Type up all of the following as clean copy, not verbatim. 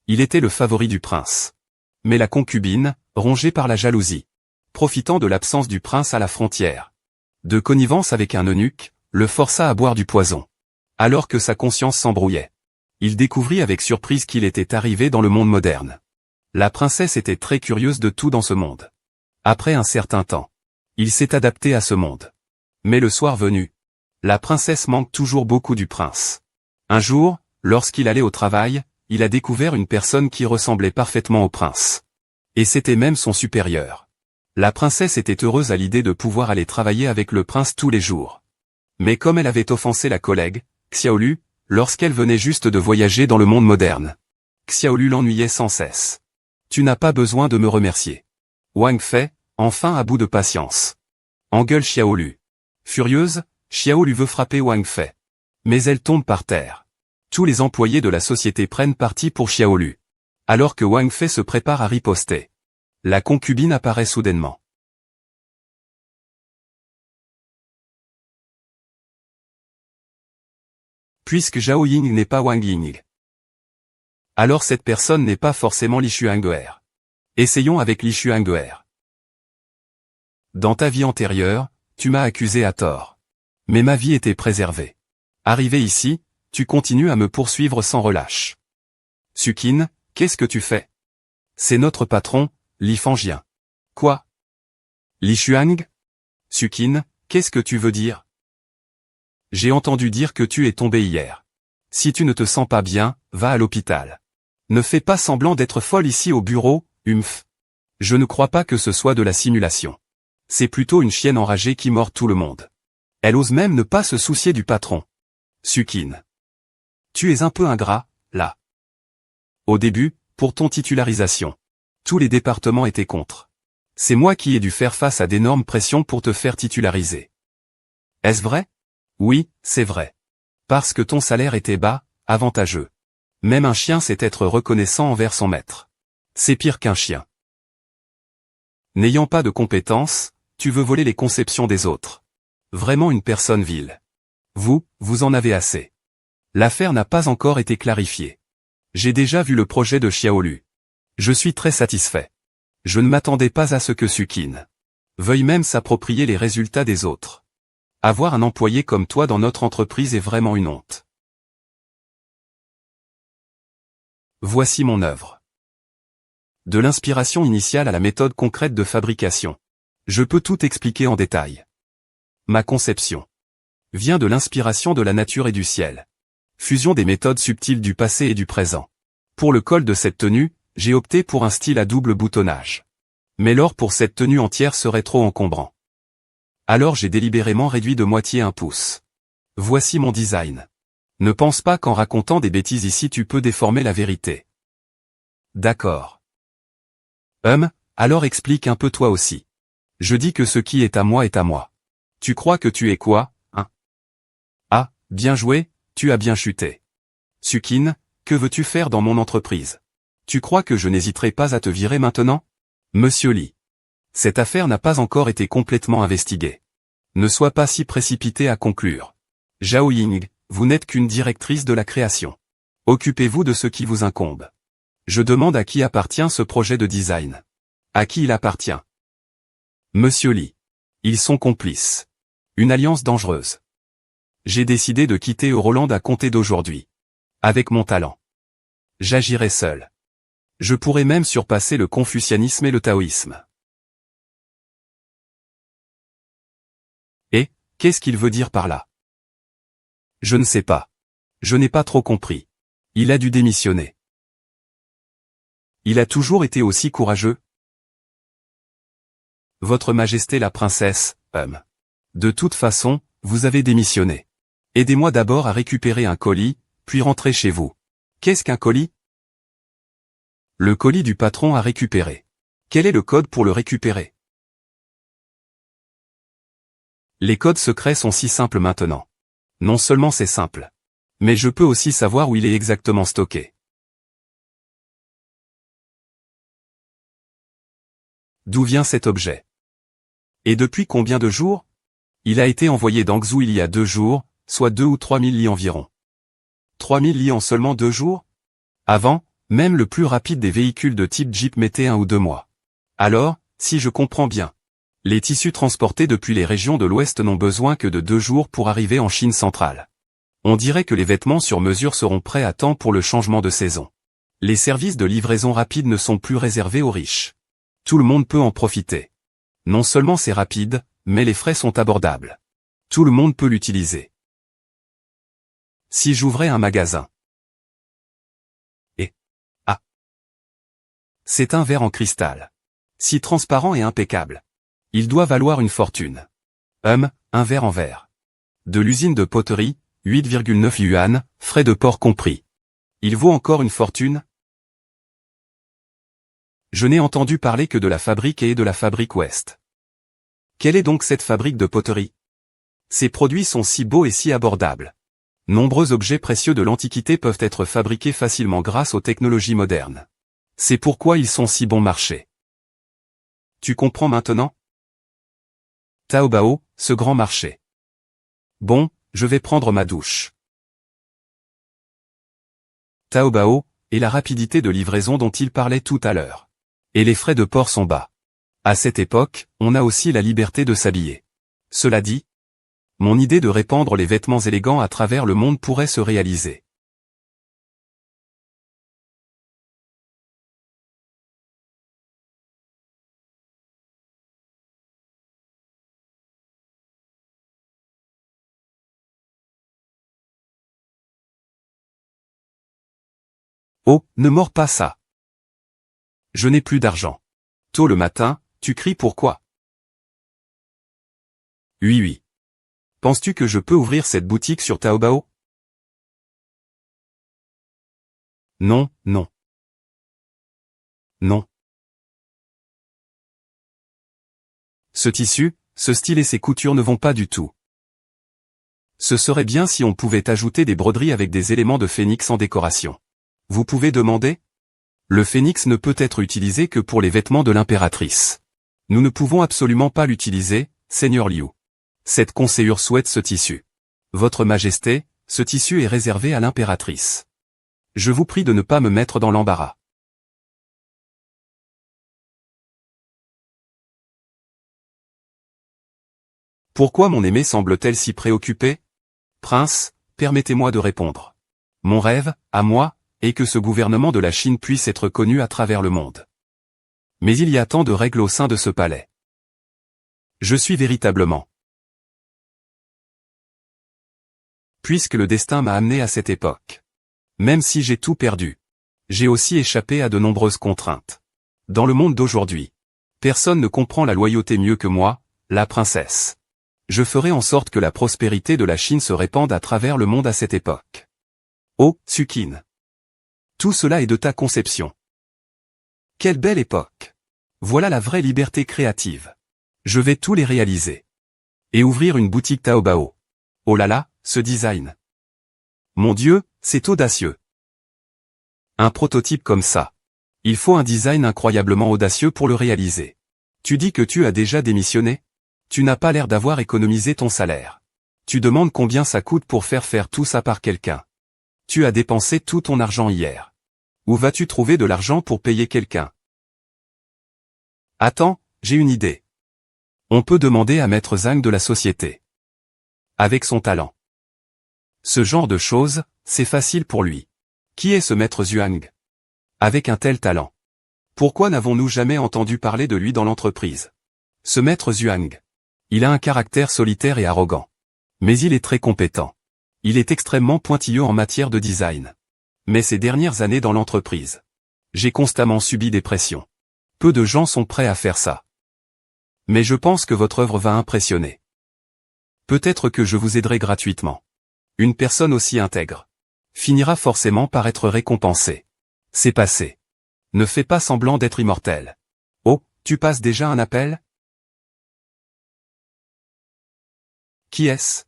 Il était le favori du prince. Mais la concubine, rongée par la jalousie, profitant de l'absence du prince à la frontière, de connivence avec un eunuque, le força à boire du poison. Alors que sa conscience s'embrouillait, il découvrit avec surprise qu'il était arrivé dans le monde moderne. La princesse était très curieuse de tout dans ce monde. Après un certain temps, il s'est adapté à ce monde. Mais le soir venu, la princesse manque toujours beaucoup du prince. Un jour, lorsqu'il allait au travail, il a découvert une personne qui ressemblait parfaitement au prince. Et c'était même son supérieur. La princesse était heureuse à l'idée de pouvoir aller travailler avec le prince tous les jours. Mais comme elle avait offensé la collègue, Xiaolu, lorsqu'elle venait juste de voyager dans le monde moderne, Xiaolu l'ennuyait sans cesse. « Tu n'as pas besoin de me remercier. » Wang Fei, enfin à bout de patience, engueule Xiaolu. Furieuse, Xiaolu veut frapper Wang Fei. Mais elle tombe par terre. Tous les employés de la société prennent parti pour Xiaolu. Alors que Wang Fei se prépare à riposter, la concubine apparaît soudainement. Puisque Zhao Ying n'est pas Wang Ying, alors cette personne n'est pas forcément Li Xuanguer. Essayons avec Li Xuanguer. Dans ta vie antérieure, tu m'as accusé à tort. Mais ma vie était préservée. Arrivé ici, tu continues à me poursuivre sans relâche. Sukin, qu'est-ce que tu fais? C'est notre patron, Li Fangien. Quoi? Li Xuang? Sukin, qu'est-ce que tu veux dire? J'ai entendu dire que tu es tombé hier. Si tu ne te sens pas bien, va à l'hôpital. Ne fais pas semblant d'être folle ici au bureau, humph. Je ne crois pas que ce soit de la simulation. C'est plutôt une chienne enragée qui mord tout le monde. Elle ose même ne pas se soucier du patron. Sukin. Tu es un peu ingrat, là. Au début, pour ton titularisation, tous les départements étaient contre. C'est moi qui ai dû faire face à d'énormes pressions pour te faire titulariser. Est-ce vrai? Oui, c'est vrai. Parce que ton salaire était bas, avantageux. Même un chien sait être reconnaissant envers son maître. C'est pire qu'un chien. N'ayant pas de compétences, tu veux voler les conceptions des autres. Vraiment une personne vile. Vous en avez assez. L'affaire n'a pas encore été clarifiée. J'ai déjà vu le projet de Xiaolu. Je suis très satisfait. Je ne m'attendais pas à ce que Sukin veuille même s'approprier les résultats des autres. Avoir un employé comme toi dans notre entreprise est vraiment une honte. Voici mon œuvre. De l'inspiration initiale à la méthode concrète de fabrication. Je peux tout expliquer en détail. Ma conception vient de l'inspiration de la nature et du ciel. Fusion des méthodes subtiles du passé et du présent. Pour le col de cette tenue, j'ai opté pour un style à double boutonnage. Mais l'or pour cette tenue entière serait trop encombrant. Alors j'ai délibérément réduit de moitié 1 pouce. Voici mon design. Ne pense pas qu'en racontant des bêtises ici tu peux déformer la vérité. D'accord. Alors explique un peu toi aussi. Je dis que ce qui est à moi est à moi. Tu crois que tu es quoi, hein? Ah, bien joué, tu as bien chuté. Sukin, que veux-tu faire dans mon entreprise? Tu crois que je n'hésiterai pas à te virer maintenant? Monsieur Li. Cette affaire n'a pas encore été complètement investiguée. Ne sois pas si précipité à conclure. Zhao Ying, vous n'êtes qu'une directrice de la création. Occupez-vous de ce qui vous incombe. Je demande à qui appartient ce projet de design. À qui il appartient? Monsieur Li. Ils sont complices. Une alliance dangereuse. J'ai décidé de quitter Euroland à compter d'aujourd'hui. Avec mon talent, j'agirai seul. Je pourrais même surpasser le confucianisme et le taoïsme. Et, qu'est-ce qu'il veut dire par là? Je ne sais pas. Je n'ai pas trop compris. Il a dû démissionner. Il a toujours été aussi courageux? Votre Majesté la princesse, De toute façon, vous avez démissionné. Aidez-moi d'abord à récupérer un colis, puis rentrez chez vous. Qu'est-ce qu'un colis? Le colis du patron à récupérer. Quel est le code pour le récupérer? Les codes secrets sont si simples maintenant. Non seulement c'est simple, mais je peux aussi savoir où il est exactement stocké. D'où vient cet objet? Et depuis combien de jours? Il a été envoyé d'Angzhou il y a 2 jours, soit 2 ou 3 000 li environ. 3 000 li en seulement 2 jours? Avant, Même le plus rapide des véhicules de type Jeep mettait 1 ou 2 mois. Alors, si je comprends bien, les tissus transportés depuis les régions de l'Ouest n'ont besoin que de 2 jours pour arriver en Chine centrale. On dirait que les vêtements sur mesure seront prêts à temps pour le changement de saison. Les services de livraison rapide ne sont plus réservés aux riches. Tout le monde peut en profiter. Non seulement c'est rapide, mais les frais sont abordables. Tout le monde peut l'utiliser. Si j'ouvrais un magasin. C'est un verre en cristal. Si transparent et impeccable. Il doit valoir une fortune. Un verre en verre. De l'usine de poterie, 8,9 yuan, frais de port compris. Il vaut encore une fortune? Je n'ai entendu parler que de la fabrique et de la fabrique Ouest. Quelle est donc cette fabrique de poterie? Ces produits sont si beaux et si abordables. Nombreux objets précieux de l'Antiquité peuvent être fabriqués facilement grâce aux technologies modernes. C'est pourquoi ils sont si bon marché. Tu comprends maintenant? Taobao, ce grand marché. Bon, je vais prendre ma douche. Taobao, et la rapidité de livraison dont il parlait tout à l'heure. Et les frais de port sont bas. À cette époque, on a aussi la liberté de s'habiller. Cela dit, mon idée de répandre les vêtements élégants à travers le monde pourrait se réaliser. Oh, ne mords pas ça. Je n'ai plus d'argent. Tôt le matin, tu cries pourquoi? Oui. Penses-tu que je peux ouvrir cette boutique sur Taobao? Non. Ce tissu, ce style et ces coutures ne vont pas du tout. Ce serait bien si on pouvait ajouter des broderies avec des éléments de phénix en décoration. Vous pouvez demander? Le phénix ne peut être utilisé que pour les vêtements de l'impératrice. Nous ne pouvons absolument pas l'utiliser, Seigneur Liu. Cette conseillure souhaite ce tissu. Votre Majesté, ce tissu est réservé à l'impératrice. Je vous prie de ne pas me mettre dans l'embarras. Pourquoi mon aimée semble-t-elle si préoccupée? Prince, permettez-moi de répondre. Mon rêve, à moi, est que ce gouvernement de la Chine puisse être connu à travers le monde. Mais il y a tant de règles au sein de ce palais. Je suis véritablement. Puisque le destin m'a amené à cette époque. Même si j'ai tout perdu. J'ai aussi échappé à de nombreuses contraintes. Dans le monde d'aujourd'hui. Personne ne comprend la loyauté mieux que moi, la princesse. Je ferai en sorte que la prospérité de la Chine se répande à travers le monde à cette époque. Oh, Sukin. Tout cela est de ta conception. Quelle belle époque. Voilà la vraie liberté créative. Je vais tous les réaliser. Et ouvrir une boutique Taobao. Oh là là, ce design. Mon Dieu, c'est audacieux. Un prototype comme ça. Il faut un design incroyablement audacieux pour le réaliser. Tu dis que tu as déjà démissionné? Tu n'as pas l'air d'avoir économisé ton salaire. Tu demandes combien ça coûte pour faire tout ça par quelqu'un. Tu as dépensé tout ton argent hier. Où vas-tu trouver de l'argent pour payer quelqu'un? Attends, j'ai une idée. On peut demander à Maître Zhang de la société. Avec son talent. Ce genre de choses, c'est facile pour lui. Qui est ce Maître Zhuang? Avec un tel talent. Pourquoi n'avons-nous jamais entendu parler de lui dans l'entreprise? Ce Maître Zhuang. Il a un caractère solitaire et arrogant. Mais il est très compétent. Il est extrêmement pointilleux en matière de design. Mais ces dernières années dans l'entreprise, j'ai constamment subi des pressions. Peu de gens sont prêts à faire ça. Mais je pense que votre œuvre va impressionner. Peut-être que je vous aiderai gratuitement. Une personne aussi intègre finira forcément par être récompensée. C'est passé. Ne fais pas semblant d'être immortel. Oh, tu passes déjà un appel? Qui est-ce?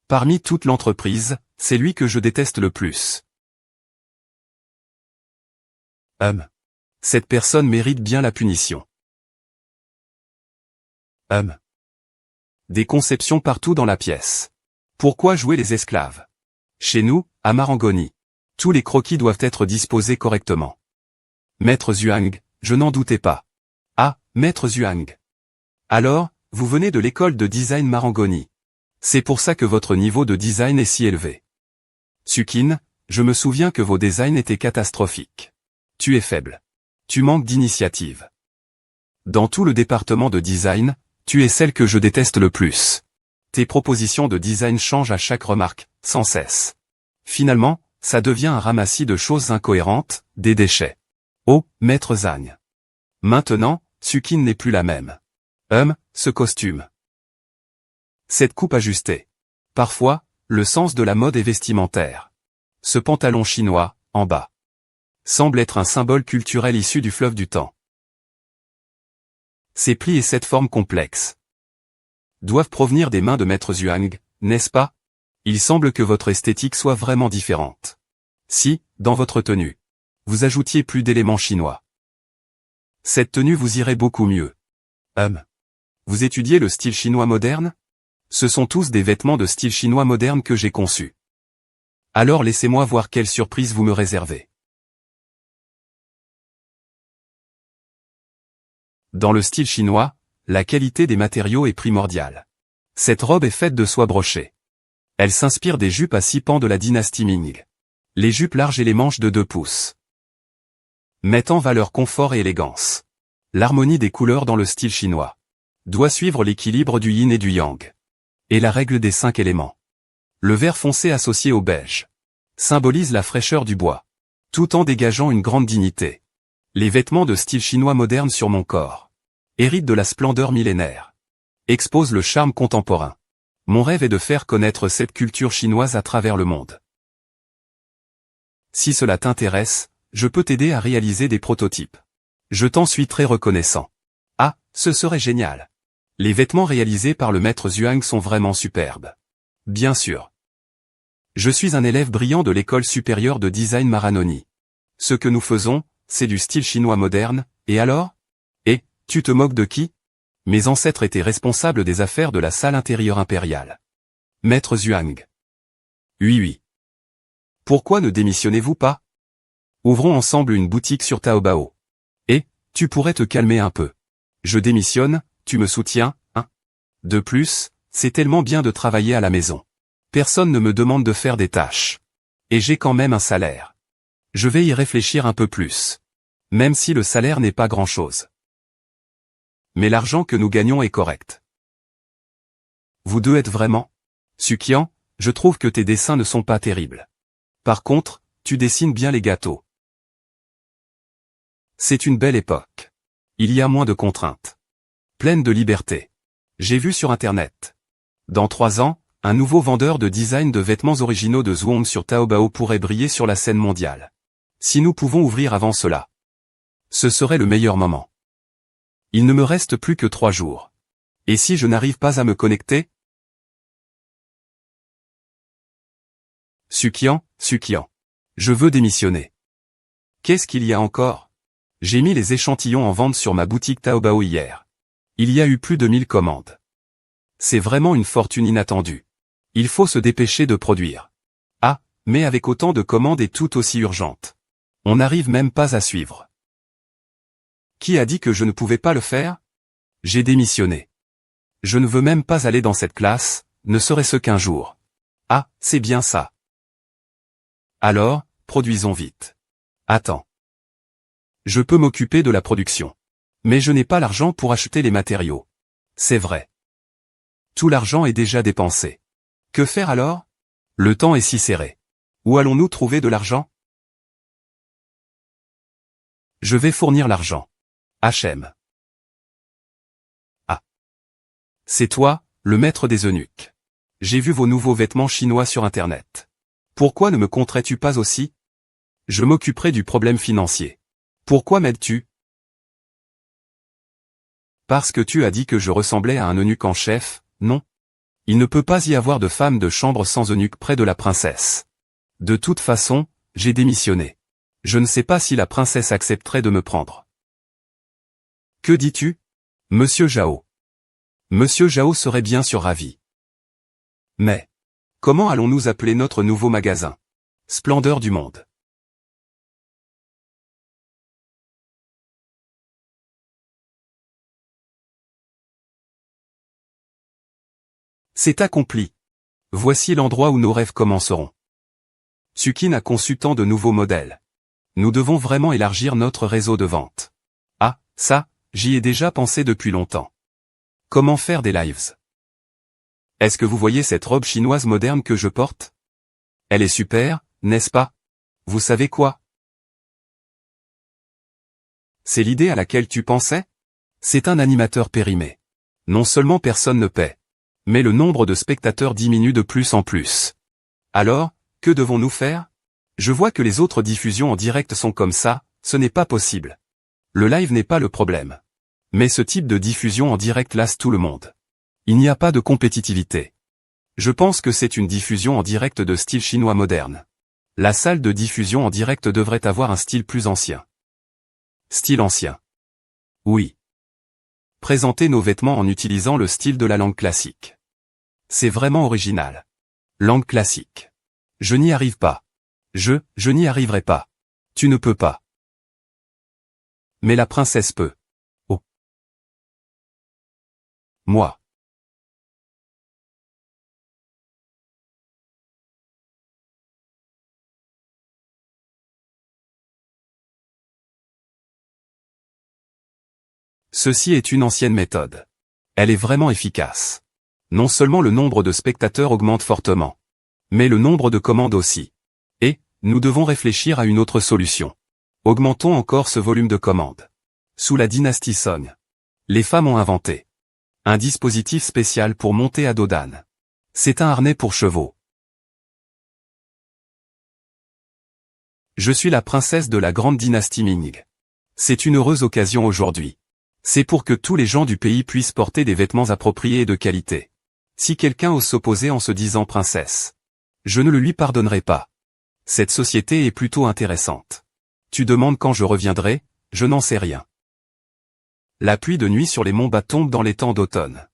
Parmi toute l'entreprise, c'est lui que je déteste le plus. Cette personne mérite bien la punition. Des conceptions partout dans la pièce. Pourquoi jouer les esclaves? Chez nous, à Marangoni. Tous les croquis doivent être disposés correctement. Maître Zhuang, je n'en doutais pas. Ah, Maître Zhuang. Alors, vous venez de l'école de design Marangoni. C'est pour ça que votre niveau de design est si élevé. Sukin, je me souviens que vos designs étaient catastrophiques. Tu es faible. Tu manques d'initiative. Dans tout le département de design, tu es celle que je déteste le plus. Tes propositions de design changent à chaque remarque, sans cesse. Finalement, ça devient un ramassis de choses incohérentes, des déchets. Oh, Maître Zhang. Maintenant, Sukin n'est plus la même. Ce costume. Cette coupe ajustée. Parfois, le sens de la mode est vestimentaire. Ce pantalon chinois, en bas, semble être un symbole culturel issu du fleuve du temps. Ces plis et cette forme complexe doivent provenir des mains de Maître Zhuang, n'est-ce pas? Il semble que votre esthétique soit vraiment différente. Si, dans votre tenue, vous ajoutiez plus d'éléments chinois, cette tenue vous irait beaucoup mieux. Vous étudiez le style chinois moderne? Ce sont tous des vêtements de style chinois moderne que j'ai conçus. Alors laissez-moi voir quelle surprise vous me réservez. Dans le style chinois, la qualité des matériaux est primordiale. Cette robe est faite de soie brochée. Elle s'inspire des jupes à 6 pans de la dynastie Ming. Les jupes larges et les manches de 2 pouces mettent en valeur confort et élégance. L'harmonie des couleurs dans le style chinois doit suivre l'équilibre du yin et du yang. Et la règle des 5 éléments. Le vert foncé associé au beige symbolise la fraîcheur du bois, tout en dégageant une grande dignité. Les vêtements de style chinois moderne sur mon corps héritent de la splendeur millénaire, exposent le charme contemporain. Mon rêve est de faire connaître cette culture chinoise à travers le monde. Si cela t'intéresse, je peux t'aider à réaliser des prototypes. Je t'en suis très reconnaissant. Ah, ce serait génial. Les vêtements réalisés par le Maître Zhuang sont vraiment superbes. Bien sûr. Je suis un élève brillant de l'école supérieure de design Marangoni. Ce que nous faisons, c'est du style chinois moderne, et alors? Et, tu te moques de qui? Mes ancêtres étaient responsables des affaires de la salle intérieure impériale. Maître Zhuang. Oui. Pourquoi ne démissionnez-vous pas? Ouvrons ensemble une boutique sur Taobao. Et, tu pourrais te calmer un peu. Je démissionne, tu me soutiens, hein? De plus, c'est tellement bien de travailler à la maison. Personne ne me demande de faire des tâches. Et j'ai quand même un salaire. Je vais y réfléchir un peu plus. Même si le salaire n'est pas grand-chose. Mais l'argent que nous gagnons est correct. Vous deux êtes vraiment? Sukian, je trouve que tes dessins ne sont pas terribles. Par contre, tu dessines bien les gâteaux. C'est une belle époque. Il y a moins de contraintes. Pleine de liberté. J'ai vu sur Internet. Dans 3 ans, un nouveau vendeur de design de vêtements originaux de Zhuang sur Taobao pourrait briller sur la scène mondiale. Si nous pouvons ouvrir avant cela, ce serait le meilleur moment. Il ne me reste plus que 3 jours. Et si je n'arrive pas à me connecter? Sukian, je veux démissionner. Qu'est-ce qu'il y a encore? J'ai mis les échantillons en vente sur ma boutique Taobao hier. Il y a eu plus de 1000 commandes. C'est vraiment une fortune inattendue. Il faut se dépêcher de produire. Ah, mais avec autant de commandes et tout aussi urgentes. On n'arrive même pas à suivre. Qui a dit que je ne pouvais pas le faire? J'ai démissionné. Je ne veux même pas aller dans cette classe, ne serait-ce qu'un jour. Ah, c'est bien ça. Alors, produisons vite. Attends. Je peux m'occuper de la production. Mais je n'ai pas l'argent pour acheter les matériaux. C'est vrai. Tout l'argent est déjà dépensé. Que faire alors? Le temps est si serré. Où allons-nous trouver de l'argent? Je vais fournir l'argent. H&M. Ah. C'est toi, le maître des eunuques. J'ai vu vos nouveaux vêtements chinois sur Internet. Pourquoi ne me compterais-tu pas aussi? Je m'occuperai du problème financier. Pourquoi m'aides-tu? Parce que tu as dit que je ressemblais à un eunuque en chef, non? Il ne peut pas y avoir de femme de chambre sans eunuque près de la princesse. De toute façon, j'ai démissionné. Je ne sais pas si la princesse accepterait de me prendre. Que dis-tu? Monsieur Zhao. Monsieur Zhao serait bien sûr ravi. Mais, comment allons-nous appeler notre nouveau magasin? Splendeur du monde. C'est accompli. Voici l'endroit où nos rêves commenceront. Sukin a conçu tant de nouveaux modèles. Nous devons vraiment élargir notre réseau de vente. Ah, ça, j'y ai déjà pensé depuis longtemps. Comment faire des lives? Est-ce que vous voyez cette robe chinoise moderne que je porte? Elle est super, n'est-ce pas? Vous savez quoi? C'est l'idée à laquelle tu pensais? C'est un animateur périmé. Non seulement personne ne paie, mais le nombre de spectateurs diminue de plus en plus. Alors, que devons-nous faire? Je vois que les autres diffusions en direct sont comme ça, ce n'est pas possible. Le live n'est pas le problème. Mais ce type de diffusion en direct lasse tout le monde. Il n'y a pas de compétitivité. Je pense que c'est une diffusion en direct de style chinois moderne. La salle de diffusion en direct devrait avoir un style plus ancien. Style ancien. Oui. Présenter nos vêtements en utilisant le style de la langue classique. C'est vraiment original. Langue classique. Je n'y arrive pas. Je n'y arriverai pas. Tu ne peux pas. Mais la princesse peut. Oh. Moi. Ceci est une ancienne méthode. Elle est vraiment efficace. Non seulement le nombre de spectateurs augmente fortement, mais le nombre de commandes aussi. Et, nous devons réfléchir à une autre solution. Augmentons encore ce volume de commandes. Sous la dynastie Song, les femmes ont inventé un dispositif spécial pour monter à dos d'âne. C'est un harnais pour chevaux. Je suis la princesse de la grande dynastie Ming. C'est une heureuse occasion aujourd'hui. C'est pour que tous les gens du pays puissent porter des vêtements appropriés et de qualité. Si quelqu'un ose s'opposer en se disant princesse, je ne le lui pardonnerai pas. Cette société est plutôt intéressante. Tu demandes quand je reviendrai, je n'en sais rien. La pluie de nuit sur les monts bas tombe dans les temps d'automne.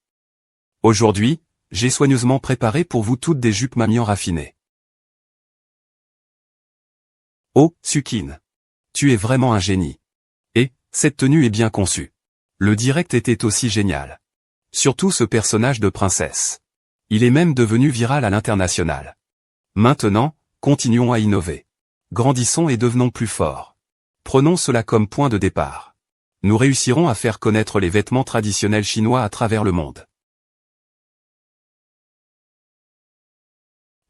Aujourd'hui, j'ai soigneusement préparé pour vous toutes des jupes mamie raffinées. Oh, Sukin. Tu es vraiment un génie. Et, cette tenue est bien conçue. Le direct était aussi génial. Surtout ce personnage de princesse. Il est même devenu viral à l'international. Maintenant, continuons à innover. Grandissons et devenons plus forts. Prenons cela comme point de départ. Nous réussirons à faire connaître les vêtements traditionnels chinois à travers le monde.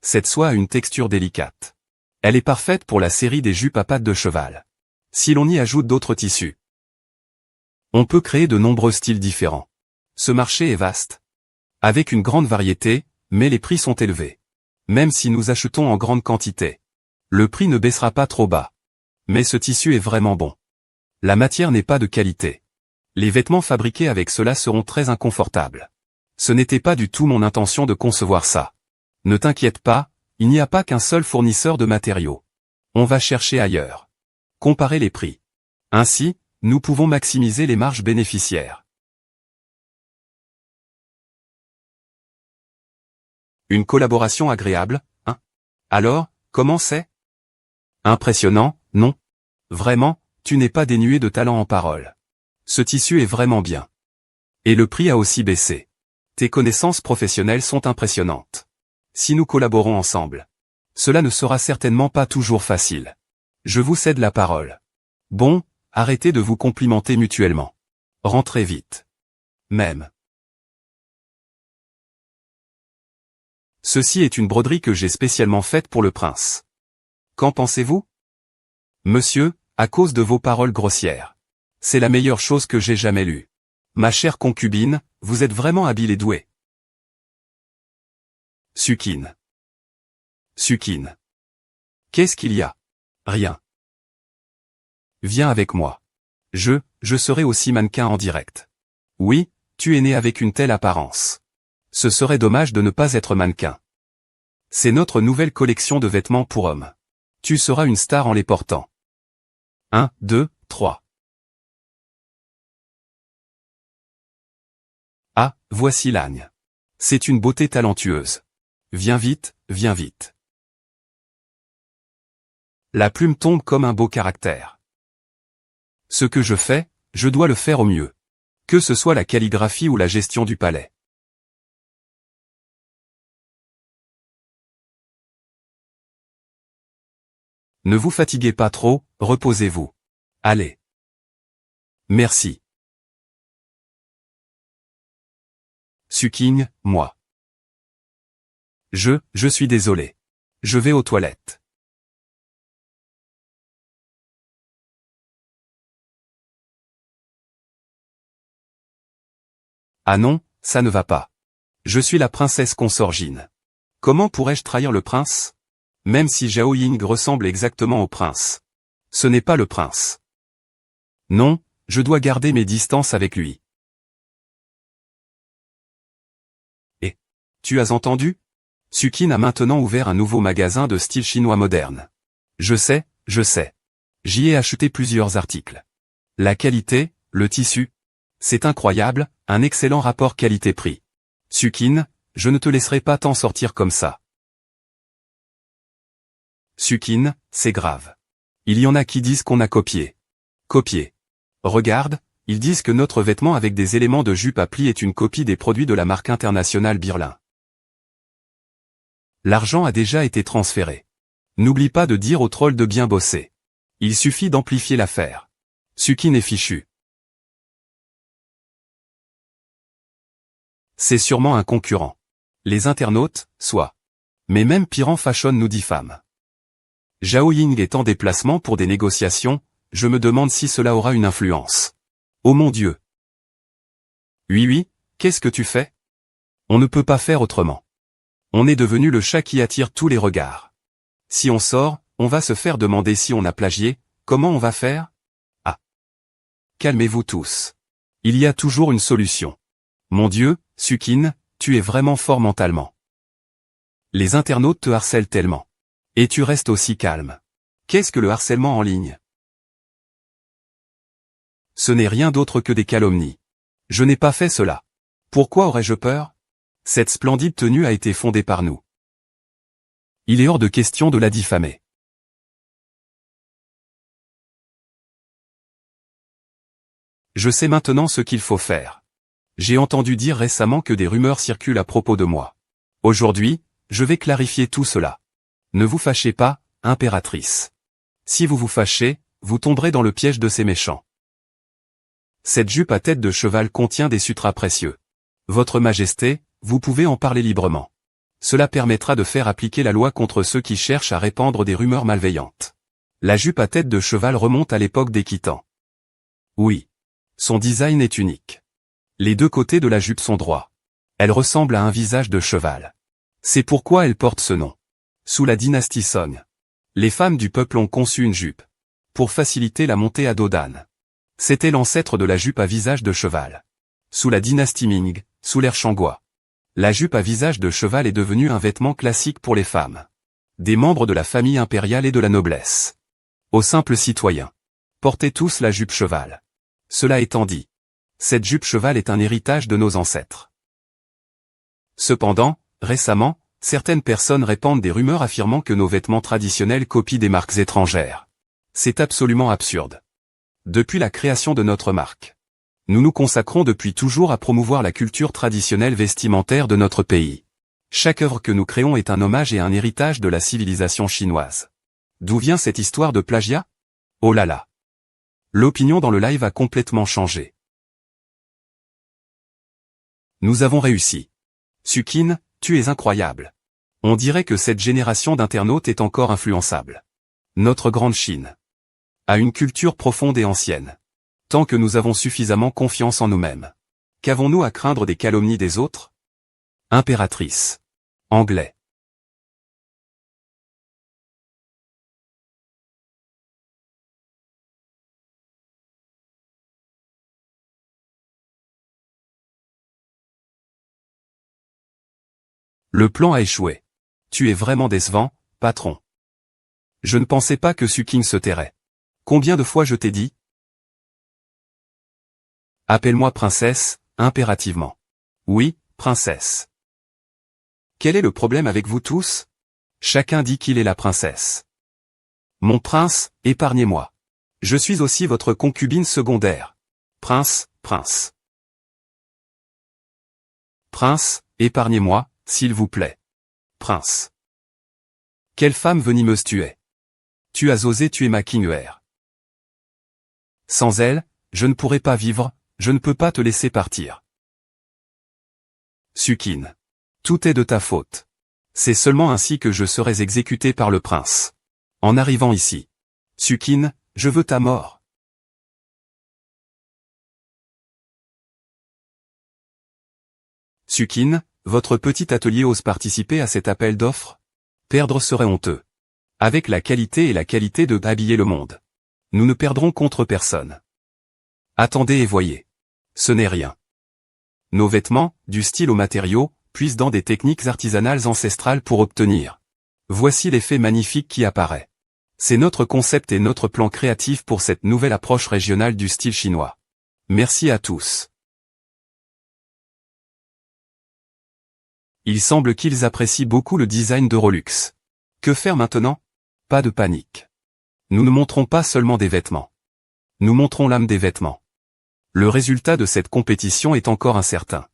Cette soie a une texture délicate. Elle est parfaite pour la série des jupes à pattes de cheval. Si l'on y ajoute d'autres tissus, on peut créer de nombreux styles différents. Ce marché est vaste. Avec une grande variété, mais les prix sont élevés. Même si nous achetons en grande quantité, le prix ne baissera pas trop bas. Mais ce tissu est vraiment bon. La matière n'est pas de qualité. Les vêtements fabriqués avec cela seront très inconfortables. Ce n'était pas du tout mon intention de concevoir ça. Ne t'inquiète pas, il n'y a pas qu'un seul fournisseur de matériaux. On va chercher ailleurs. Comparer les prix. Ainsi, nous pouvons maximiser les marges bénéficiaires. Une collaboration agréable, hein? Alors, comment c'est? Impressionnant, non? Vraiment, tu n'es pas dénué de talent en parole. Ce tissu est vraiment bien. Et le prix a aussi baissé. Tes connaissances professionnelles sont impressionnantes. Si nous collaborons ensemble, cela ne sera certainement pas toujours facile. Je vous cède la parole. Bon, arrêtez de vous complimenter mutuellement. Rentrez vite. Même. Ceci est une broderie que j'ai spécialement faite pour le prince. Qu'en pensez-vous? Monsieur, à cause de vos paroles grossières. C'est la meilleure chose que j'ai jamais lue. Ma chère concubine, vous êtes vraiment habile et douée. Sukin. Sukin. Qu'est-ce qu'il y a? Rien. Viens avec moi. Je serai aussi mannequin en direct. Oui, tu es né avec une telle apparence. Ce serait dommage de ne pas être mannequin. C'est notre nouvelle collection de vêtements pour hommes. Tu seras une star en les portant. 1, 2, 3. Ah, voici l'âne. C'est une beauté talentueuse. Viens vite, viens vite. La plume tombe comme un beau caractère. Ce que je fais, je dois le faire au mieux. Que ce soit la calligraphie ou la gestion du palais. Ne vous fatiguez pas trop, reposez-vous. Allez. Merci. Suking, moi. Je suis désolé. Je vais aux toilettes. Ah non, ça ne va pas. Je suis la princesse consorgine. Comment pourrais-je trahir le prince? Même si Zhao Ying ressemble exactement au prince. Ce n'est pas le prince. Non, je dois garder mes distances avec lui. Et tu as entendu? Sukin a maintenant ouvert un nouveau magasin de style chinois moderne. Je sais. J'y ai acheté plusieurs articles. La qualité, le tissu. C'est incroyable, un excellent rapport qualité-prix. Sukin, je ne te laisserai pas t'en sortir comme ça. Sukin, c'est grave. Il y en a qui disent qu'on a copié. Copié. Regarde, ils disent que notre vêtement avec des éléments de jupe à plis est une copie des produits de la marque internationale Birlin. L'argent a déjà été transféré. N'oublie pas de dire au troll de bien bosser. Il suffit d'amplifier l'affaire. Sukin est fichu. C'est sûrement un concurrent. Les internautes, soit. Mais même Piran Fashion nous diffame. Zhao Ying est en déplacement pour des négociations, je me demande si cela aura une influence. Oh mon Dieu. Oui, qu'est-ce que tu fais? On ne peut pas faire autrement. On est devenu le chat qui attire tous les regards. Si on sort, on va se faire demander si on a plagié, comment on va faire? Ah. Calmez-vous tous. Il y a toujours une solution. Mon Dieu, Sukin, tu es vraiment fort mentalement. Les internautes te harcèlent tellement. Et tu restes aussi calme. Qu'est-ce que le harcèlement en ligne? Ce n'est rien d'autre que des calomnies. Je n'ai pas fait cela. Pourquoi aurais-je peur? Cette splendide tenue a été fondée par nous. Il est hors de question de la diffamer. Je sais maintenant ce qu'il faut faire. J'ai entendu dire récemment que des rumeurs circulent à propos de moi. Aujourd'hui, je vais clarifier tout cela. Ne vous fâchez pas, impératrice. Si vous vous fâchez, vous tomberez dans le piège de ces méchants. Cette jupe à tête de cheval contient des sutras précieux. Votre Majesté, vous pouvez en parler librement. Cela permettra de faire appliquer la loi contre ceux qui cherchent à répandre des rumeurs malveillantes. La jupe à tête de cheval remonte à l'époque des Khitans. Oui. Son design est unique. Les deux côtés de la jupe sont droits. Elle ressemble à un visage de cheval. C'est pourquoi elle porte ce nom. Sous la dynastie Song, les femmes du peuple ont conçu une jupe. Pour faciliter la montée à dos d'âne. C'était l'ancêtre de la jupe à visage de cheval. Sous la dynastie Ming, sous l'ère Shangua. La jupe à visage de cheval est devenue un vêtement classique pour les femmes. Des membres de la famille impériale et de la noblesse. Aux simples citoyens. Portez tous la jupe cheval. Cela étant dit. Cette jupe cheval est un héritage de nos ancêtres. Cependant, récemment, certaines personnes répandent des rumeurs affirmant que nos vêtements traditionnels copient des marques étrangères. C'est absolument absurde. Depuis la création de notre marque. Nous nous consacrons depuis toujours à promouvoir la culture traditionnelle vestimentaire de notre pays. Chaque œuvre que nous créons est un hommage et un héritage de la civilisation chinoise. D'où vient cette histoire de plagiat? Oh là là. L'opinion dans le live a complètement changé. Nous avons réussi. Sukin, tu es incroyable. On dirait que cette génération d'internautes est encore influençable. Notre grande Chine a une culture profonde et ancienne. Tant que nous avons suffisamment confiance en nous-mêmes. Qu'avons-nous à craindre des calomnies des autres? Impératrice. Anglais. Le plan a échoué. Tu es vraiment décevant, patron. Je ne pensais pas que Suking se tairait. Combien de fois je t'ai dit? Appelle-moi princesse, impérativement. Oui, princesse. Quel est le problème avec vous tous? Chacun dit qu'il est la princesse. Mon prince, épargnez-moi. Je suis aussi votre concubine secondaire. Prince, prince. Prince, épargnez-moi, s'il vous plaît. Prince. Quelle femme venimeuse tu es. Tu as osé tuer ma Kinguer. Sans elle, je ne pourrais pas vivre, je ne peux pas te laisser partir. Sukin. Tout est de ta faute. C'est seulement ainsi que je serai exécuté par le prince. En arrivant ici. Sukin, je veux ta mort. Sukin, votre petit atelier ose participer à cet appel d'offres? Perdre serait honteux. Avec la qualité et la qualité de habiller le monde. Nous ne perdrons contre personne. Attendez et voyez. Ce n'est rien. Nos vêtements, du style aux matériaux, puissent dans des techniques artisanales ancestrales pour obtenir. Voici l'effet magnifique qui apparaît. C'est notre concept et notre plan créatif pour cette nouvelle approche régionale du style chinois. Merci à tous. Il semble qu'ils apprécient beaucoup le design d'Eurolux. Que faire maintenant? Pas de panique. Nous ne montrons pas seulement des vêtements. Nous montrons l'âme des vêtements. Le résultat de cette compétition est encore incertain.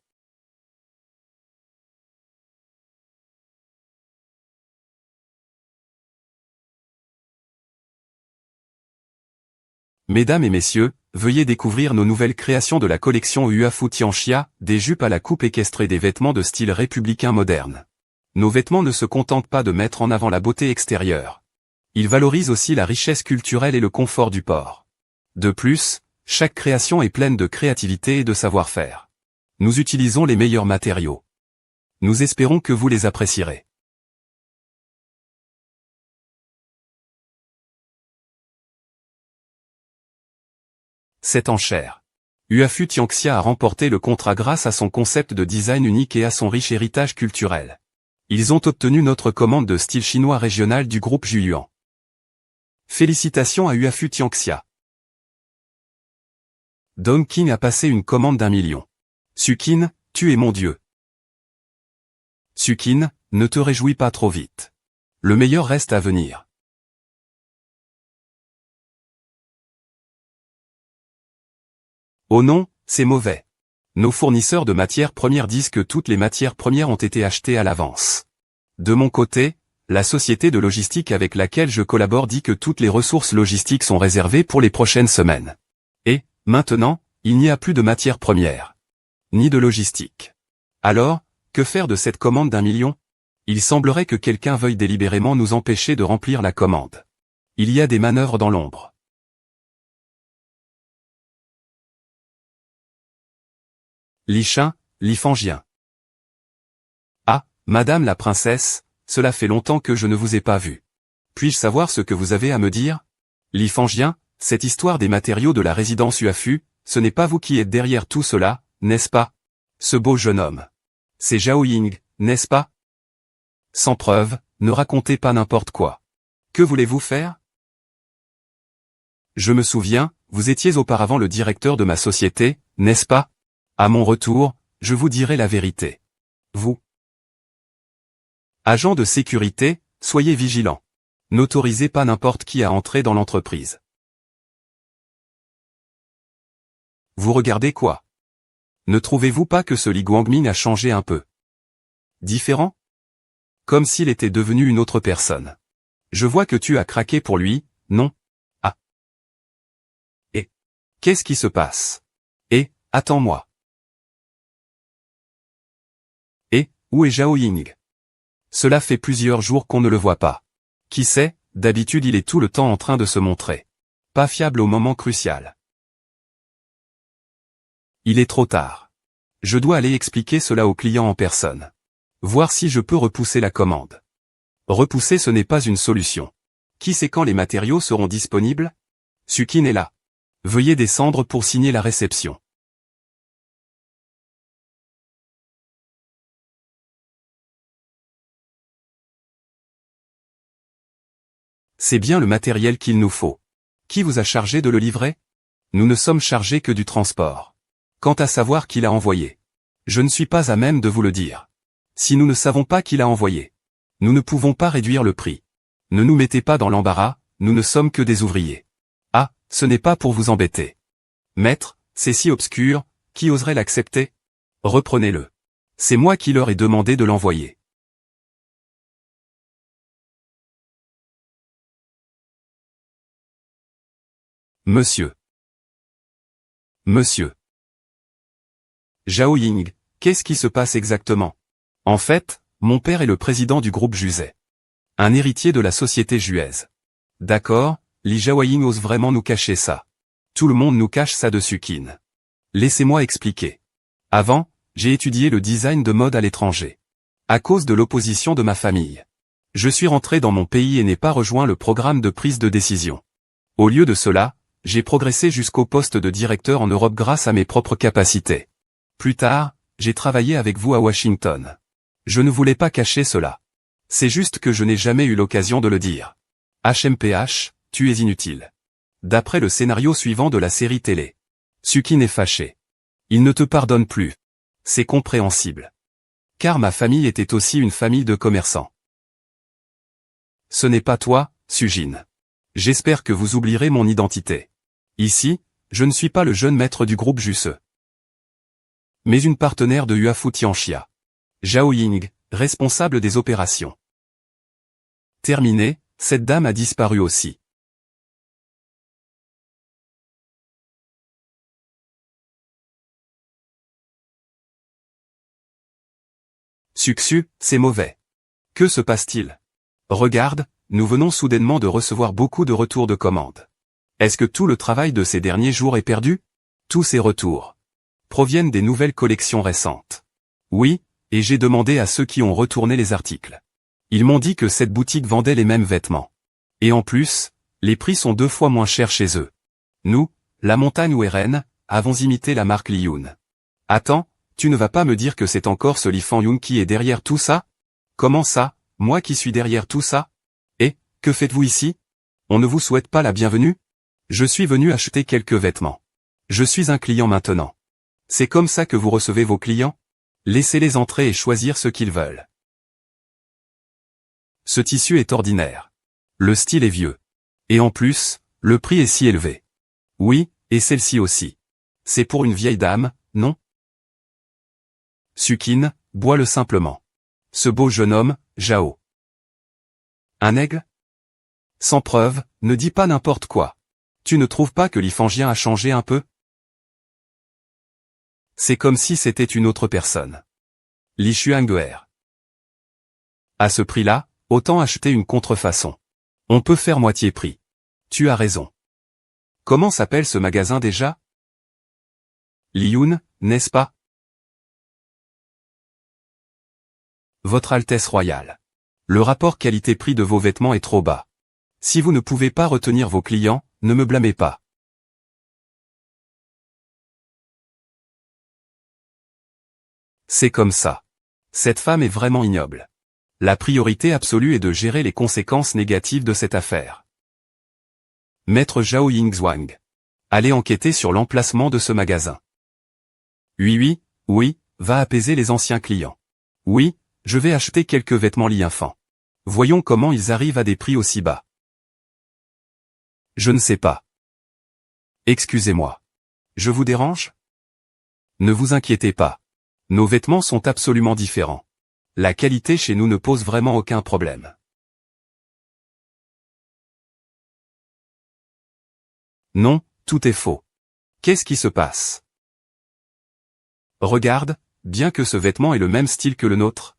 Mesdames et messieurs, veuillez découvrir nos nouvelles créations de la collection Uafu Tianxia, des jupes à la coupe équestrée et des vêtements de style républicain moderne. Nos vêtements ne se contentent pas de mettre en avant la beauté extérieure. Ils valorisent aussi la richesse culturelle et le confort du port. De plus, chaque création est pleine de créativité et de savoir-faire. Nous utilisons les meilleurs matériaux. Nous espérons que vous les apprécierez. Cette enchère. Uafu Tianxia a remporté le contrat grâce à son concept de design unique et à son riche héritage culturel. Ils ont obtenu notre commande de style chinois régional du groupe Juyuan. Félicitations à Uafu Tianxia. Dongqing a passé une commande d'1 million. Sukin, tu es mon dieu. Sukin, ne te réjouis pas trop vite. Le meilleur reste à venir. Oh non, c'est mauvais. Nos fournisseurs de matières premières disent que toutes les matières premières ont été achetées à l'avance. De mon côté, la société de logistique avec laquelle je collabore dit que toutes les ressources logistiques sont réservées pour les prochaines semaines. Et, maintenant, il n'y a plus de matières premières. Ni de logistique. Alors, que faire de cette commande d'1 million? Il semblerait que quelqu'un veuille délibérément nous empêcher de remplir la commande. Il y a des manœuvres dans l'ombre. Lichin, Lifangien. Ah, Madame la princesse, cela fait longtemps que je ne vous ai pas vu. Puis-je savoir ce que vous avez à me dire? Lifangien, cette histoire des matériaux de la résidence Uafu, ce n'est pas vous qui êtes derrière tout cela, n'est-ce pas? Ce beau jeune homme. C'est Zhao Ying, n'est-ce pas? Sans preuve, ne racontez pas n'importe quoi. Que voulez-vous faire? Je me souviens, vous étiez auparavant le directeur de ma société, n'est-ce pas? À mon retour, je vous dirai la vérité. Vous, agent de sécurité, soyez vigilant. N'autorisez pas n'importe qui à entrer dans l'entreprise. Vous regardez quoi? Ne trouvez-vous pas que ce Li Guangming a changé un peu? Différent? Comme s'il était devenu une autre personne. Je vois que tu as craqué pour lui, non? Ah. Et qu'est-ce qui se passe? Et, attends-moi. Et, où est Zhao Ying? Cela fait plusieurs jours qu'on ne le voit pas. Qui sait, d'habitude il est tout le temps en train de se montrer. Pas fiable au moment crucial. Il est trop tard. Je dois aller expliquer cela au client en personne. Voir si je peux repousser la commande. Repousser ce n'est pas une solution. Qui sait quand les matériaux seront disponibles? Sukin est là. Veuillez descendre pour signer la réception. C'est bien le matériel qu'il nous faut. Qui vous a chargé de le livrer? Nous ne sommes chargés que du transport. Quant à savoir qui l'a envoyé, je ne suis pas à même de vous le dire. Si nous ne savons pas qui l'a envoyé, nous ne pouvons pas réduire le prix. Ne nous mettez pas dans l'embarras, nous ne sommes que des ouvriers. Ah, ce n'est pas pour vous embêter. Maître, c'est si obscur, qui oserait l'accepter? Reprenez-le. C'est moi qui leur ai demandé de l'envoyer. Monsieur. Monsieur. Zhao Ying, qu'est-ce qui se passe exactement? En fait, mon père est le président du groupe Juzet. Un héritier de la société Juez. D'accord, Li Zhaoying ose vraiment nous cacher ça. Tout le monde nous cache ça de Sukin. Laissez-moi expliquer. Avant, j'ai étudié le design de mode à l'étranger. À cause de l'opposition de ma famille. Je suis rentré dans mon pays et n'ai pas rejoint le programme de prise de décision. Au lieu de cela, j'ai progressé jusqu'au poste de directeur en Europe grâce à mes propres capacités. Plus tard, j'ai travaillé avec vous à Washington. Je ne voulais pas cacher cela. C'est juste que je n'ai jamais eu l'occasion de le dire. HMPH, tu es inutile. D'après le scénario suivant de la série télé. Sukin est fâché. Il ne te pardonne plus. C'est compréhensible. Car ma famille était aussi une famille de commerçants. Ce n'est pas toi, Sujin. J'espère que vous oublierez mon identité. Ici, je ne suis pas le jeune maître du groupe Jusse. Mais une partenaire de Huafu Tianxia. Zhao Ying, responsable des opérations. Terminé, cette dame a disparu aussi. Sucsu, c'est mauvais. Que se passe-t-il? Regarde, nous venons soudainement de recevoir beaucoup de retours de commandes. Est-ce que tout le travail de ces derniers jours est perdu? Tous ces retours proviennent des nouvelles collections récentes. Oui, et j'ai demandé à ceux qui ont retourné les articles. Ils m'ont dit que cette boutique vendait les mêmes vêtements. Et en plus, les prix sont 2 fois moins chers chez eux. Nous, la montagne Weren, avons imité la marque Li Yun. Attends, tu ne vas pas me dire que c'est encore ce Li Fangyun qui est derrière tout ça? Comment ça, moi qui suis derrière tout ça? Et, que faites-vous ici? On ne vous souhaite pas la bienvenue? Je suis venu acheter quelques vêtements. Je suis un client maintenant. C'est comme ça que vous recevez vos clients? Laissez-les entrer et choisir ce qu'ils veulent. Ce tissu est ordinaire. Le style est vieux. Et en plus, le prix est si élevé. Oui, et celle-ci aussi. C'est pour une vieille dame, non? Sukin, bois-le simplement. Ce beau jeune homme, Zhao. Un aigle? Sans preuve, ne dis pas n'importe quoi. Tu ne trouves pas que Li Fangien a changé un peu? C'est comme si c'était une autre personne. Li Xuanguer. À ce prix-là, autant acheter une contrefaçon. On peut faire moitié prix. Tu as raison. Comment s'appelle ce magasin déjà? Li Yun, n'est-ce pas? Votre Altesse Royale. Le rapport qualité-prix de vos vêtements est trop bas. Si vous ne pouvez pas retenir vos clients, ne me blâmez pas. C'est comme ça. Cette femme est vraiment ignoble. La priorité absolue est de gérer les conséquences négatives de cette affaire. Maître Zhao Yingzhuang. Allez enquêter sur l'emplacement de ce magasin. Oui, va apaiser les anciens clients. Oui, je vais acheter quelques vêtements Li Infant. Voyons comment ils arrivent à des prix aussi bas. Je ne sais pas. Excusez-moi. Je vous dérange? Ne vous inquiétez pas. Nos vêtements sont absolument différents. La qualité chez nous ne pose vraiment aucun problème. Non, tout est faux. Qu'est-ce qui se passe? Regarde, bien que ce vêtement ait le même style que le nôtre.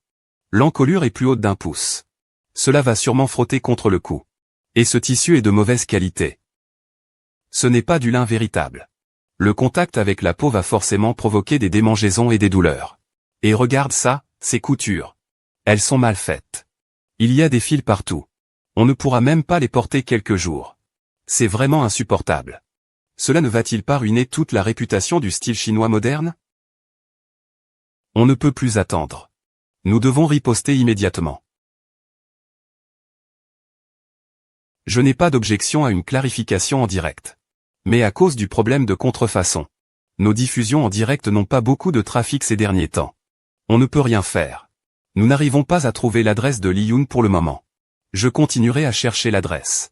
L'encolure est plus haute d'1 pouce. Cela va sûrement frotter contre le cou. Et ce tissu est de mauvaise qualité. Ce n'est pas du lin véritable. Le contact avec la peau va forcément provoquer des démangeaisons et des douleurs. Et regarde ça, ces coutures. Elles sont mal faites. Il y a des fils partout. On ne pourra même pas les porter quelques jours. C'est vraiment insupportable. Cela ne va-t-il pas ruiner toute la réputation du style chinois moderne? On ne peut plus attendre. Nous devons riposter immédiatement. Je n'ai pas d'objection à une clarification en direct. Mais à cause du problème de contrefaçon, nos diffusions en direct n'ont pas beaucoup de trafic ces derniers temps. On ne peut rien faire. Nous n'arrivons pas à trouver l'adresse de Li Yun pour le moment. Je continuerai à chercher l'adresse.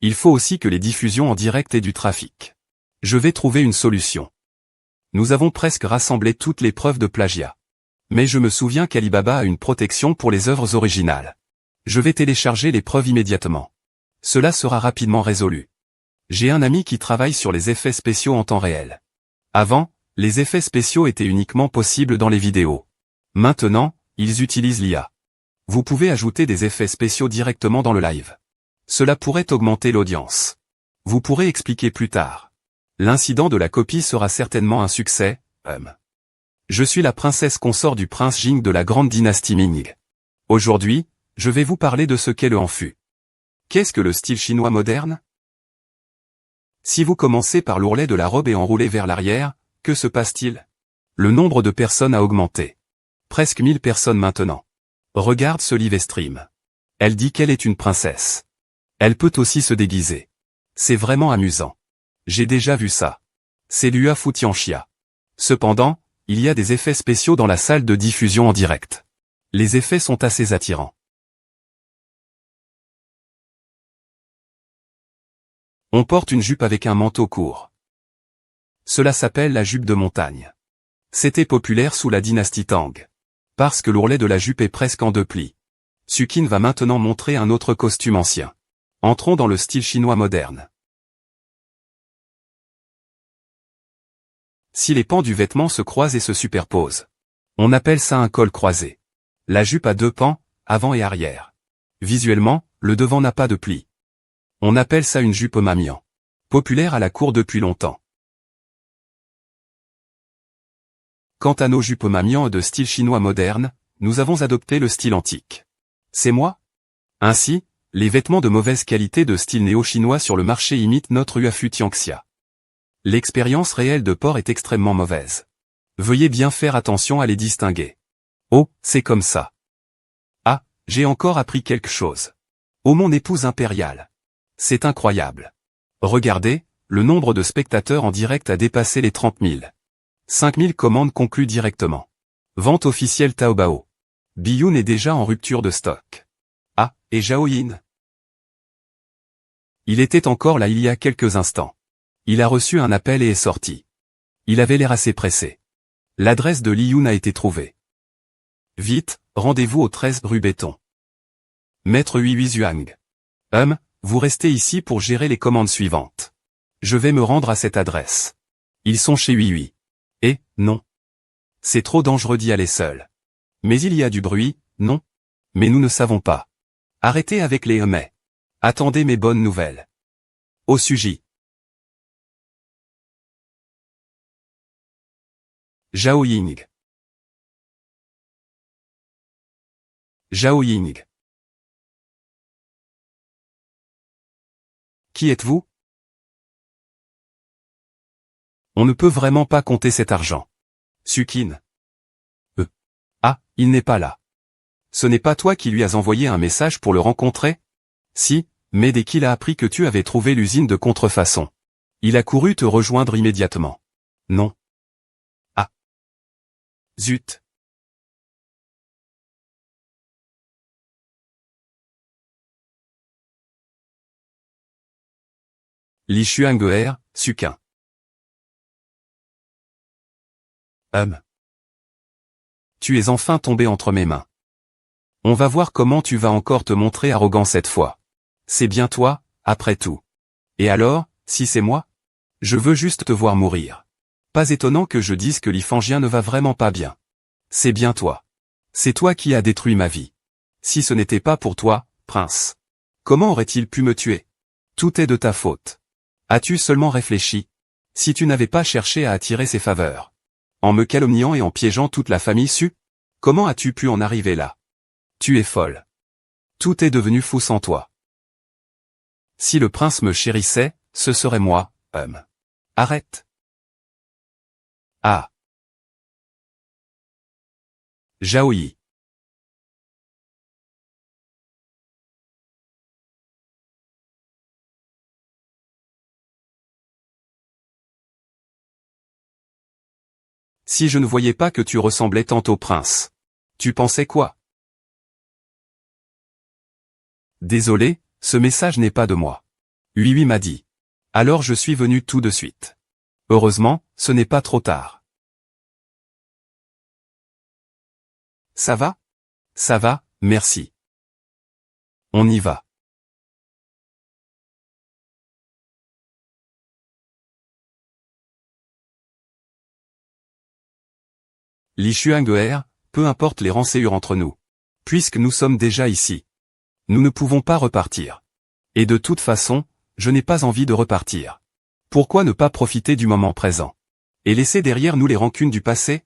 Il faut aussi que les diffusions en direct aient du trafic. Je vais trouver une solution. Nous avons presque rassemblé toutes les preuves de plagiat. Mais je me souviens qu'Alibaba a une protection pour les œuvres originales. Je vais télécharger les preuves immédiatement. Cela sera rapidement résolu. J'ai un ami qui travaille sur les effets spéciaux en temps réel. Avant, les effets spéciaux étaient uniquement possibles dans les vidéos. Maintenant, ils utilisent l'IA. Vous pouvez ajouter des effets spéciaux directement dans le live. Cela pourrait augmenter l'audience. Vous pourrez expliquer plus tard. L'incident de la copie sera certainement un succès. Je suis la princesse consort du prince Jing de la grande dynastie Ming. Aujourd'hui, je vais vous parler de ce qu'est le hanfu. Qu'est-ce que le style chinois moderne? Si vous commencez par l'ourlet de la robe et enroulez vers l'arrière, que se passe-t-il? Le nombre de personnes a augmenté. Presque 1000 personnes maintenant. Regarde ce live stream. Elle dit qu'elle est une princesse. Elle peut aussi se déguiser. C'est vraiment amusant. J'ai déjà vu ça. C'est Lua Foutianxia. Cependant, il y a des effets spéciaux dans la salle de diffusion en direct. Les effets sont assez attirants. On porte une jupe avec un manteau court. Cela s'appelle la jupe de montagne. C'était populaire sous la dynastie Tang. Parce que l'ourlet de la jupe est presque en 2 plis. Sukin va maintenant montrer un autre costume ancien. Entrons dans le style chinois moderne. Si les pans du vêtement se croisent et se superposent, on appelle ça un col croisé. La jupe a 2 pans, avant et arrière. Visuellement, le devant n'a pas de plis. On appelle ça une jupe mamian. Populaire à la cour depuis longtemps. Quant à nos jupes mamian de style chinois moderne, nous avons adopté le style antique. C'est moi? Ainsi, les vêtements de mauvaise qualité de style néo-chinois sur le marché imitent notre Huafu Tianxia. L'expérience réelle de port est extrêmement mauvaise. Veuillez bien faire attention à les distinguer. Oh, c'est comme ça. Ah, j'ai encore appris quelque chose. Oh mon épouse impériale. C'est incroyable. Regardez, le nombre de spectateurs en direct a dépassé les 30 000. 5000 commandes conclues directement. Vente officielle Taobao. Biyun est déjà en rupture de stock. Ah, et Zhaoyin? Il était encore là il y a quelques instants. Il a reçu un appel et est sorti. Il avait l'air assez pressé. L'adresse de Liyun a été trouvée. Vite, rendez-vous au 13 rue Béton. Maître Hui Zhuang. Vous restez ici pour gérer les commandes suivantes. Je vais me rendre à cette adresse. Ils sont chez Hui. Et, non. C'est trop dangereux d'y aller seul. Mais il y a du bruit, non? Mais nous ne savons pas. Arrêtez avec les mais. Attendez mes bonnes nouvelles. Au sujet. Zhao Ying. Zhao Ying. Qui êtes-vous? On ne peut vraiment pas compter cet argent. Sukin. Ah, il n'est pas là. Ce n'est pas toi qui lui as envoyé un message pour le rencontrer? Si, mais dès qu'il a appris que tu avais trouvé l'usine de contrefaçon. Il a couru te rejoindre immédiatement. Non. Ah. Zut. Li Xuanguer, Sukin. Tu es enfin tombé entre mes mains. On va voir comment tu vas encore te montrer arrogant cette fois. C'est bien toi, après tout. Et alors, si c'est moi? Je veux juste te voir mourir. Pas étonnant que je dise que Li Fangien ne va vraiment pas bien. C'est bien toi. C'est toi qui as détruit ma vie. Si ce n'était pas pour toi, prince. Comment aurait-il pu me tuer? Tout est de ta faute. As-tu seulement réfléchi? Si tu n'avais pas cherché à attirer ses faveurs. En me calomniant et en piégeant toute la famille comment as-tu pu en arriver là? Tu es folle. Tout est devenu fou sans toi. Si le prince me chérissait, ce serait moi, Arrête. Ah. Zhao Yi. Si je ne voyais pas que tu ressemblais tant au prince. Tu pensais quoi? Désolé, ce message n'est pas de moi. Hui m'a dit. Alors je suis venu tout de suite. Heureusement, ce n'est pas trop tard. Ça va? Ça va, merci. On y va. Li Xuanguer, peu importe les renséures entre nous. Puisque nous sommes déjà ici. Nous ne pouvons pas repartir. Et de toute façon, je n'ai pas envie de repartir. Pourquoi ne pas profiter du moment présent? Et laisser derrière nous les rancunes du passé?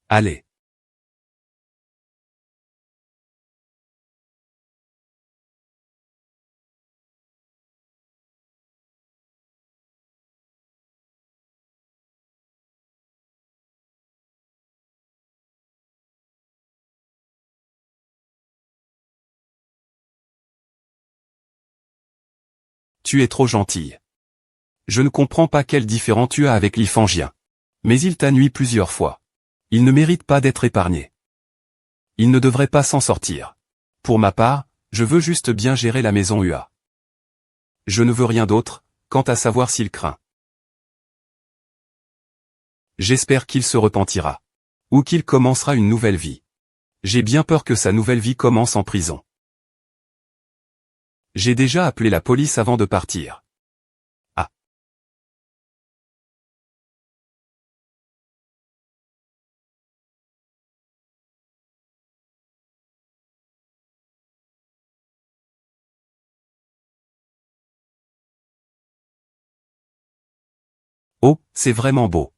Allez. Tu es trop gentille. Je ne comprends pas quel différend tu as avec Li Fangien. Mais il t'a nui plusieurs fois. Il ne mérite pas d'être épargné. Il ne devrait pas s'en sortir. Pour ma part, je veux juste bien gérer la maison Hua. Je ne veux rien d'autre, quant à savoir s'il craint. J'espère qu'il se repentira. Ou qu'il commencera une nouvelle vie. J'ai bien peur que sa nouvelle vie commence en prison. J'ai déjà appelé la police avant de partir. Ah. Oh, c'est vraiment beau.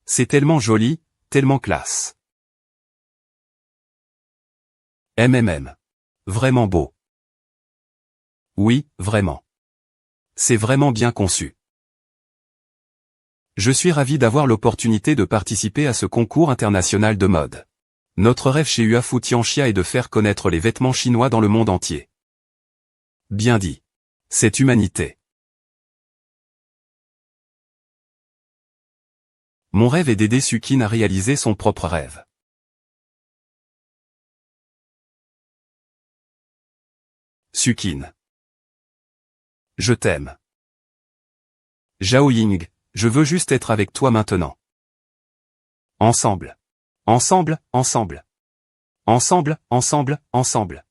C'est tellement joli, tellement classe. Vraiment beau. Oui, vraiment. C'est vraiment bien conçu. Je suis ravi d'avoir l'opportunité de participer à ce concours international de mode. Notre rêve chez Huafu Tianxia est de faire connaître les vêtements chinois dans le monde entier. Bien dit. C'est humanité. Mon rêve est d'aider Sukin à réaliser son propre rêve. Sukin. Je t'aime. Zhao Ying, je veux juste être avec toi maintenant. Ensemble. Ensemble, ensemble. Ensemble, ensemble, ensemble.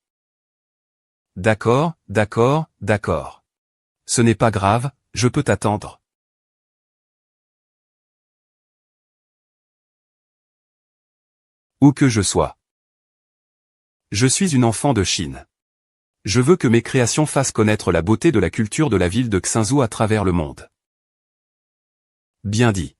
D'accord, d'accord, d'accord. Ce n'est pas grave, je peux t'attendre. Où que je sois. Je suis une enfant de Chine. Je veux que mes créations fassent connaître la beauté de la culture de la ville de Xinzhou à travers le monde. Bien dit.